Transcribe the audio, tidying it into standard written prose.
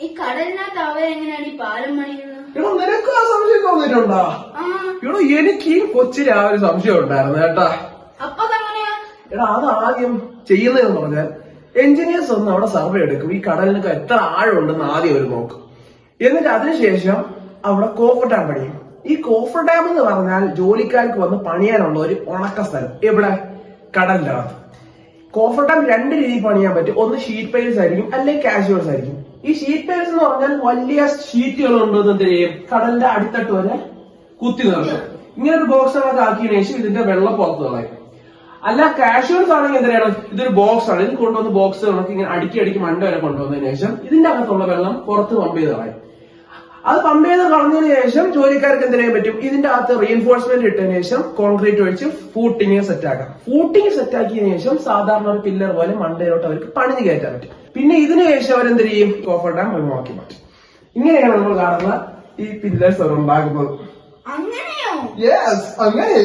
ഈ കടലിനകത്ത് അവരെങ്ങനെയാണ് ഈ പാലം പണിയുന്നത്? എടോ നിനക്ക് ആ സംശയം തോന്നിയിട്ടുണ്ടോ? എടോ എനിക്ക് കൊച്ചിന് ആ ഒരു സംശയം ഉണ്ടായിരുന്നു കേട്ടാ. അപ്പൊ അതെങ്ങനെയാ? എടാ അത് ആദ്യം ചെയ്യുന്നതെന്ന് പറഞ്ഞാൽ എഞ്ചിനീയേഴ്സ് ഒന്ന് അവിടെ സർവേ എടുക്കും. ഈ കടലിനൊക്കെ എത്ര ആഴമുണ്ടെന്ന് ആദ്യം അവർ നോക്കും. എന്നിട്ട് അതിനുശേഷം അവിടെ കോഫർ ഡാം പണിയും. ഈ കോഫർ ഡാം എന്ന് പറഞ്ഞാൽ ജോലിക്കാർക്ക് വന്ന് പണിയാനുള്ള ഒരു ഉണക്ക സ്ഥലം. എവിടെ? കടലിന്റെ അകത്ത്. കോഫർ ഡാം രണ്ട് രീതിയിൽ പണിയാൻ പറ്റും. ഒന്ന് ഷീറ്റ് പൈൽസ് ആയിരിക്കും, അല്ലെങ്കിൽ കാഷ്യൂൾസ് ആയിരിക്കും. ഈ ഷീറ്റ് പൈൽസ് എന്ന് പറഞ്ഞാൽ വലിയ ഷീറ്റുകൾ ഉണ്ടെന്ന് എന്ത് ചെയ്യും, കടലിന്റെ അടിത്തട്ട് വരെ കുത്തി നിർത്തും. ഇങ്ങനെ ഒരു ബോക്സുകളൊക്കെ ആക്കിയതിനു ശേഷം ഇതിന്റെ വെള്ളം പുറത്ത് കളയും. അല്ല കാഷ്യൂൾസ് ആണെങ്കിൽ എന്തിനാണ്, ഇതൊരു ബോക്സ് ആണ്. ഇത് കൊണ്ടുവന്ന് ബോക്സ് കണക്ക് ഇങ്ങനെ അടുക്കി മണ്ട വരെ കൊണ്ടുവന്നതിന് ശേഷം ഇതിന്റെ അകത്തുള്ള വെള്ളം പുറത്ത് പമ്പ് ചെയ്ത് കളയും. അത് പമ്പ് ചെയ്ത് കളഞ്ഞതിന് ശേഷം ജോലിക്കാർക്ക് എന്ത് ചെയ്യാൻ പറ്റും, ഇതിന്റെ അകത്ത് റീഎൻഫോഴ്സ്മെന്റ് ഇട്ടതിന് ശേഷം കോൺക്രീറ്റ് ഒഴിച്ച് ഫൂട്ടിങ് സെറ്റാക്കാം. ഫൂട്ടിങ് സെറ്റാക്കിയതിനു ശേഷം സാധാരണ ഒരു പില്ലർ പോലെ മണ്ടയിലോട്ട് അവർക്ക് പണിത് കയറ്റാൻ പറ്റും. പിന്നെ ഇതിനു ശേഷം അവരെന്ത് ചെയ്യും, കോഫർ ഡാം ഒഴിവാക്കി മാറ്റും. ഇങ്ങനെയാണ് നമ്മൾ കാണുന്ന ഈ പില്ലേഴ്സ് ഉണ്ടാകുന്നത്. അങ്ങനെയോ? യെസ്, അങ്ങനെ.